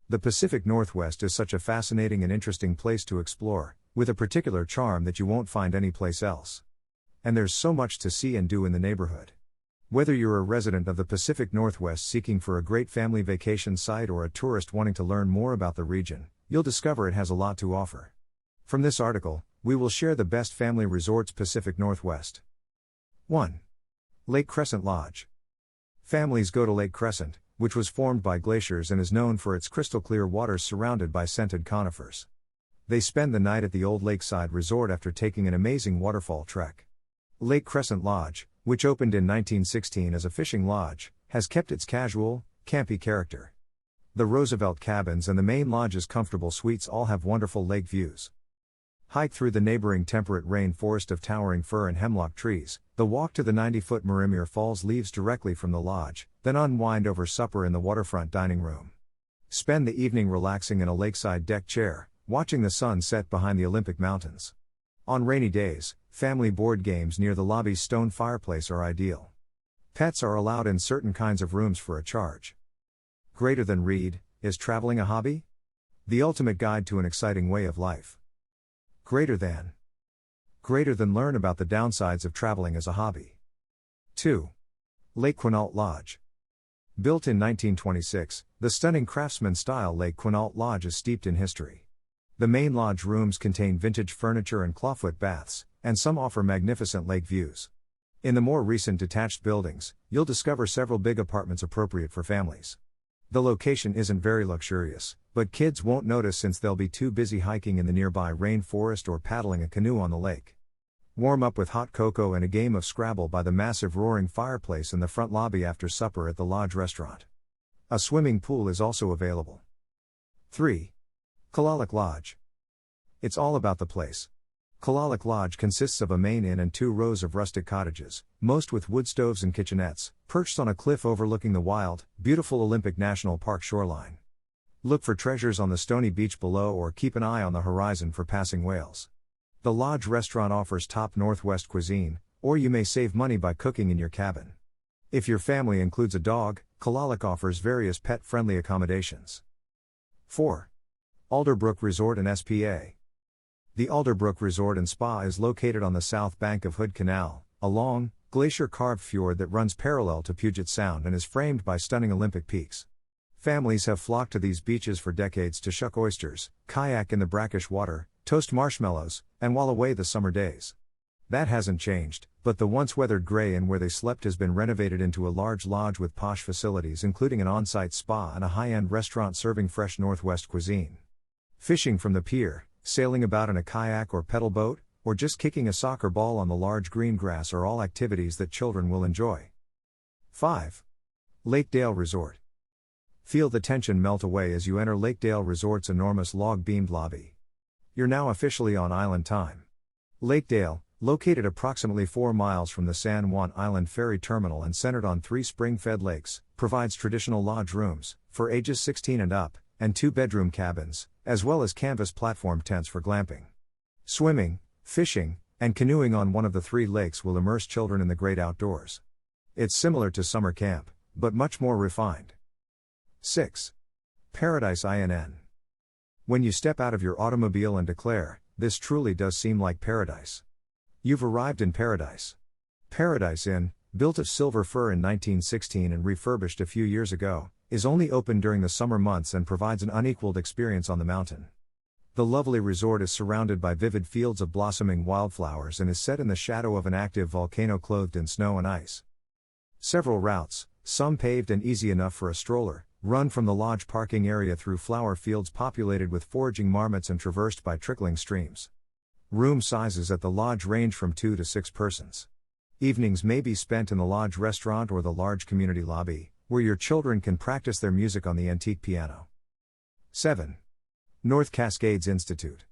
The Pacific Northwest is such a fascinating and interesting place to explore, with a particular charm that you won't find anyplace else. And there's so much to see and do in the neighborhood. Whether you're a resident of the Pacific Northwest seeking for a great family vacation site or a tourist wanting to learn more about the region, you'll discover it has a lot to offer. From this article, we will share the best family resorts Pacific Northwest. 1. Lake Crescent Lodge. Families go to Lake Crescent, which was formed by glaciers and is known for its crystal-clear waters surrounded by scented conifers. They spend the night at the old lakeside resort after taking an amazing waterfall trek. Lake Crescent Lodge, which opened in 1916 as a fishing lodge, has kept its casual, campy character. The Roosevelt cabins and the main lodge's comfortable suites all have wonderful lake views. Hike through the neighboring temperate rainforest of towering fir and hemlock trees. The walk to the 90-foot Marimere Falls leaves directly from the lodge, then unwind over supper in the waterfront dining room. Spend the evening relaxing in a lakeside deck chair, watching the sun set behind the Olympic Mountains. On rainy days, family board games near the lobby's stone fireplace are ideal. Pets are allowed in certain kinds of rooms for a charge. Greater than read, is traveling a hobby? The ultimate guide to an exciting way of life. Greater than learn about the downsides of traveling as a hobby. 2. Lake Quinault Lodge. Built in 1926, the stunning craftsman-style Lake Quinault Lodge is steeped in history. The main lodge rooms contain vintage furniture and clawfoot baths, and some offer magnificent lake views. In the more recent detached buildings, you'll discover several big apartments appropriate for families. The location isn't very luxurious, but kids won't notice since they'll be too busy hiking in the nearby rainforest or paddling a canoe on the lake. Warm up with hot cocoa and a game of Scrabble by the massive roaring fireplace in the front lobby after supper at the lodge restaurant. A swimming pool is also available. 3. Kalaalleq Lodge. It's all about the place. Kalaalleq Lodge consists of a main inn and 2 rows of rustic cottages, most with wood stoves and kitchenettes, perched on a cliff overlooking the wild, beautiful Olympic National Park shoreline. Look for treasures on the stony beach below or keep an eye on the horizon for passing whales. The lodge restaurant offers top Northwest cuisine, or you may save money by cooking in your cabin. If your family includes a dog, Kalaalleq offers various pet-friendly accommodations. 4. Alderbrook Resort and SPA. The Alderbrook Resort and Spa is located on the south bank of Hood Canal, a long, glacier-carved fjord that runs parallel to Puget Sound and is framed by stunning Olympic peaks. Families have flocked to these beaches for decades to shuck oysters, kayak in the brackish water, toast marshmallows, and while away the summer days. That hasn't changed, but the once weathered gray inn where they slept has been renovated into a large lodge with posh facilities including an on-site spa and a high-end restaurant serving fresh Northwest cuisine. Fishing from the pier, sailing about in a kayak or pedal boat, or just kicking a soccer ball on the large green grass are all activities that children will enjoy. 5. Lakedale Resort. Feel the tension melt away as you enter Lakedale Resort's enormous log-beamed lobby. You're now officially on island time. Lakedale, located approximately 4 miles from the San Juan Island Ferry Terminal and centered on 3 spring-fed lakes, provides traditional lodge rooms, for ages 16 and up, and 2-bedroom cabins, as well as canvas platform tents for glamping. Swimming, fishing, and canoeing on one of the 3 lakes will immerse children in the great outdoors. It's similar to summer camp, but much more refined. 6. Paradise Inn. When you step out of your automobile and declare, "This truly does seem like paradise," you've arrived in paradise. Paradise Inn, built of silver fir in 1916 and refurbished a few years ago, is only open during the summer months and provides an unequaled experience on the mountain. The lovely resort is surrounded by vivid fields of blossoming wildflowers and is set in the shadow of an active volcano clothed in snow and ice. Several routes, some paved and easy enough for a stroller, run from the lodge parking area through flower fields populated with foraging marmots and traversed by trickling streams. Room sizes at the lodge range from 2 to 6 persons. Evenings may be spent in the lodge restaurant or the large community lobby, where your children can practice their music on the antique piano. 7. North Cascades Institute.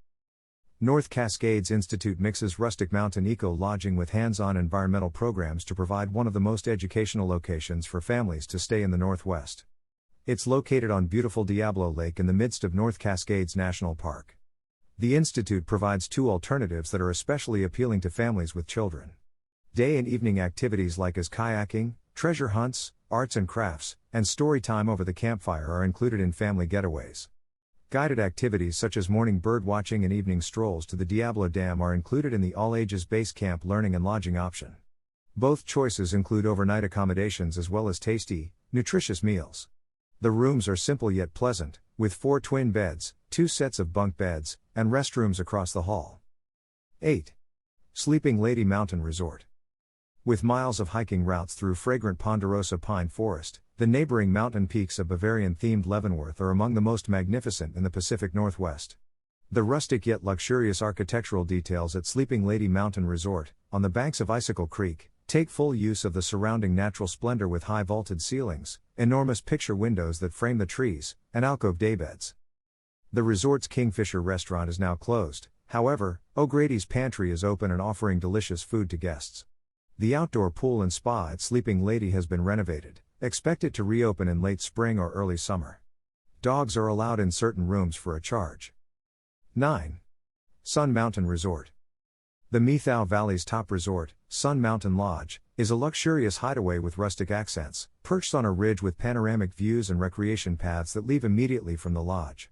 North Cascades Institute mixes rustic mountain eco-lodging with hands-on environmental programs to provide one of the most educational locations for families to stay in the Northwest. It's located on beautiful Diablo Lake in the midst of North Cascades National Park. The Institute provides 2 alternatives that are especially appealing to families with children. Day and evening activities like kayaking, treasure hunts, arts and crafts, and story time over the campfire are included in family getaways. Guided activities such as morning bird watching and evening strolls to the Diablo Dam are included in the all-ages base camp learning and lodging option. Both choices include overnight accommodations as well as tasty, nutritious meals. The rooms are simple yet pleasant, with 4 twin beds, 2 sets of bunk beds, and restrooms across the hall. 8. Sleeping Lady Mountain Resort. With miles of hiking routes through fragrant ponderosa pine forest, the neighboring mountain peaks of Bavarian-themed Leavenworth are among the most magnificent in the Pacific Northwest. The rustic yet luxurious architectural details at Sleeping Lady Mountain Resort, on the banks of Icicle Creek, take full use of the surrounding natural splendor with high vaulted ceilings, enormous picture windows that frame the trees, and alcove daybeds. The resort's Kingfisher restaurant is now closed, however, O'Grady's Pantry is open and offering delicious food to guests. The outdoor pool and spa at Sleeping Lady has been renovated, expected to reopen in late spring or early summer. Dogs are allowed in certain rooms for a charge. 9. Sun Mountain Resort. The Methow Valley's top resort, Sun Mountain Lodge, is a luxurious hideaway with rustic accents, perched on a ridge with panoramic views and recreation paths that leave immediately from the lodge.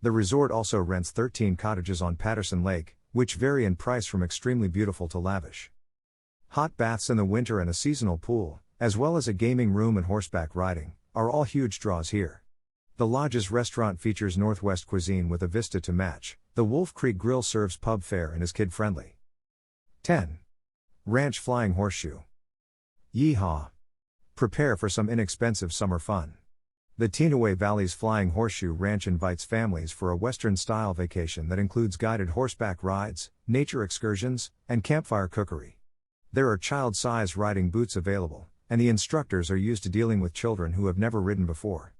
The resort also rents 13 cottages on Patterson Lake, which vary in price from extremely beautiful to lavish. Hot baths in the winter and a seasonal pool, as well as a gaming room and horseback riding, are all huge draws here. The lodge's restaurant features Northwest cuisine with a vista to match. The Wolf Creek Grill serves pub fare and is kid-friendly. 10. Ranch Flying Horseshoe. Yeehaw! Prepare for some inexpensive summer fun. The Teanaway Valley's Flying Horseshoe Ranch invites families for a Western-style vacation that includes guided horseback rides, nature excursions, and campfire cookery. There are child-size riding boots available, and the instructors are used to dealing with children who have never ridden before.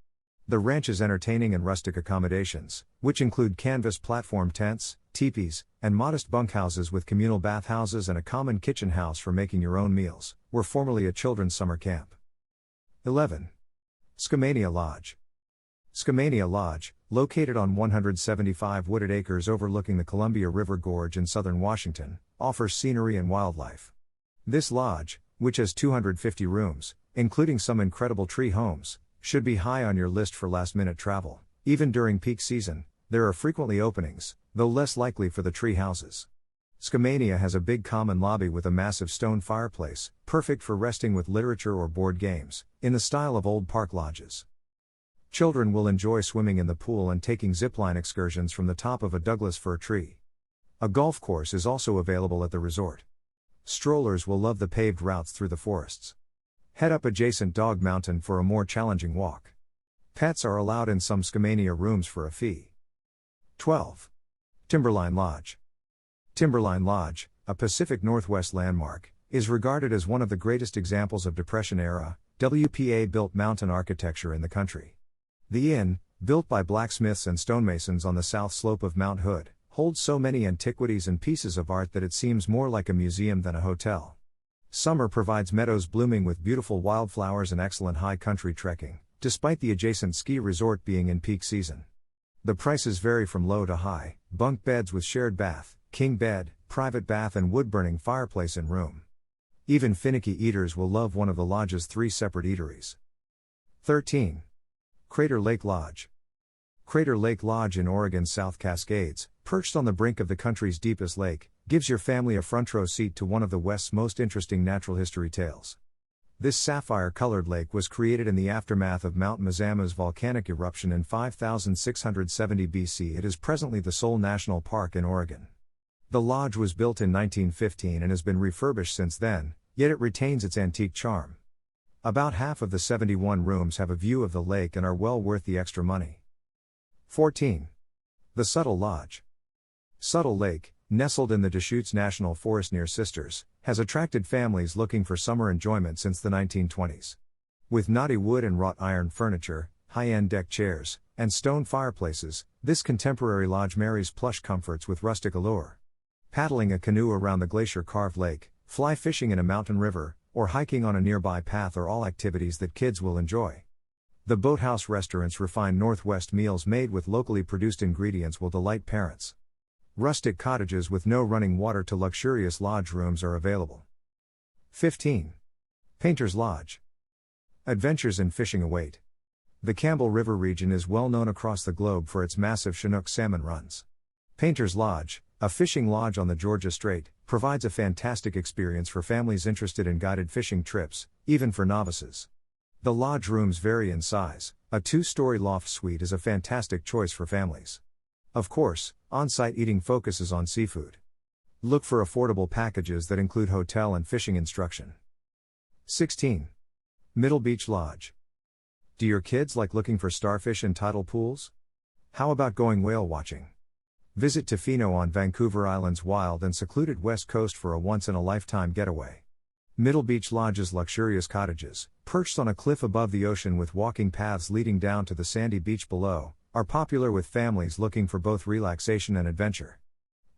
The ranch's entertaining and rustic accommodations, which include canvas platform tents, teepees, and modest bunkhouses with communal bathhouses and a common kitchen house for making your own meals, were formerly a children's summer camp. 11. Skamania Lodge. Skamania Lodge, located on 175 wooded acres overlooking the Columbia River Gorge in southern Washington, offers scenery and wildlife. This lodge, which has 250 rooms, including some incredible tree homes, should be high on your list for last-minute travel. Even during peak season, there are frequently openings, though less likely for the tree houses. Skamania has a big common lobby with a massive stone fireplace, perfect for resting with literature or board games, in the style of old park lodges. Children will enjoy swimming in the pool and taking zipline excursions from the top of a Douglas fir tree. A golf course is also available at the resort. Strollers will love the paved routes through the forests. Head up adjacent Dog Mountain for a more challenging walk. Pets are allowed in some Skamania rooms for a fee. 12. Timberline Lodge. Timberline Lodge, a Pacific Northwest landmark, is regarded as one of the greatest examples of Depression-era, WPA-built mountain architecture in the country. The inn, built by blacksmiths and stonemasons on the south slope of Mount Hood, holds so many antiquities and pieces of art that it seems more like a museum than a hotel. Summer provides meadows blooming with beautiful wildflowers and excellent high country trekking, despite the adjacent ski resort being in peak season. The prices vary from low to high: bunk beds with shared bath, king bed, private bath and wood-burning fireplace in room. Even finicky eaters will love one of the lodge's 3 separate eateries. 13. Crater Lake Lodge. Crater Lake Lodge in Oregon's South Cascades, perched on the brink of the country's deepest lake, gives your family a front-row seat to one of the West's most interesting natural history tales. This sapphire-colored lake was created in the aftermath of Mount Mazama's volcanic eruption in 5670 BC. It is presently the sole national park in Oregon. The lodge was built in 1915 and has been refurbished since then, yet it retains its antique charm. About half of the 71 rooms have a view of the lake and are well worth the extra money. 14. The Suttles Lodge. Suttles Lake, nestled in the Deschutes National Forest near Sisters, has attracted families looking for summer enjoyment since the 1920s. With knotty wood and wrought iron furniture, high-end deck chairs, and stone fireplaces, this contemporary lodge marries plush comforts with rustic allure. Paddling a canoe around the glacier-carved lake, fly fishing in a mountain river, or hiking on a nearby path are all activities that kids will enjoy. The Boathouse Restaurant's refined Northwest meals made with locally produced ingredients will delight parents. Rustic cottages with no running water to luxurious lodge rooms are available. 15. Painter's Lodge. Adventures in fishing await. The Campbell River region is well known across the globe for its massive Chinook salmon runs. Painter's Lodge, a fishing lodge on the Georgia Strait, provides a fantastic experience for families interested in guided fishing trips, even for novices. The lodge rooms vary in size. A 2-story loft suite is a fantastic choice for families. Of course, on-site eating focuses on seafood. Look for affordable packages that include hotel and fishing instruction. 16. Middle Beach Lodge. Do your kids like looking for starfish in tidal pools? How about going whale watching? Visit Tofino on Vancouver Island's wild and secluded west coast for a once-in-a-lifetime getaway. Middle Beach Lodge's luxurious cottages, perched on a cliff above the ocean with walking paths leading down to the sandy beach below, are popular with families looking for both relaxation and adventure.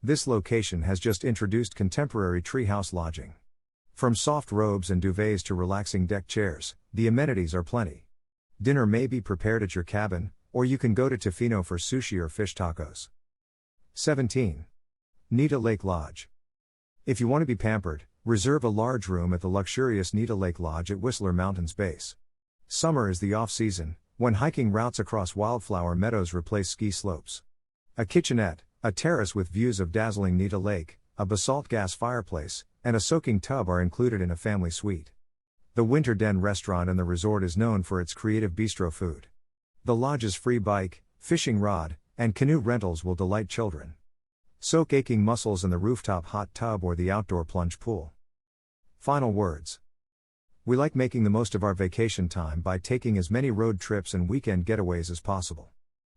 This location has just introduced contemporary treehouse lodging. From soft robes and duvets to relaxing deck chairs, the amenities are plenty. Dinner may be prepared at your cabin, or you can go to Tofino for sushi or fish tacos. 17. Nita Lake Lodge. If you want to be pampered, reserve a large room at the luxurious Nita Lake Lodge at Whistler Mountain's base. Summer is the off-season, when hiking routes across wildflower meadows replace ski slopes. A kitchenette, a terrace with views of dazzling Nita Lake, a basalt gas fireplace, and a soaking tub are included in a family suite. The Winter Den restaurant in the resort is known for its creative bistro food. The lodge's free bike, fishing rod, and canoe rentals will delight children. Soak aching muscles in the rooftop hot tub or the outdoor plunge pool. Final words. We like making the most of our vacation time by taking as many road trips and weekend getaways as possible.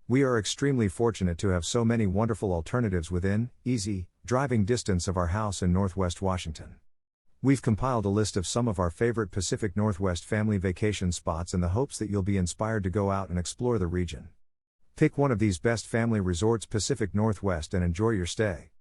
We are extremely fortunate to have so many wonderful alternatives within easy driving distance of our house in Northwest Washington. We've compiled a list of some of our favorite Pacific Northwest family vacation spots in the hopes that you'll be inspired to go out and explore the region. Pick one of these best family resorts Pacific Northwest and enjoy your stay.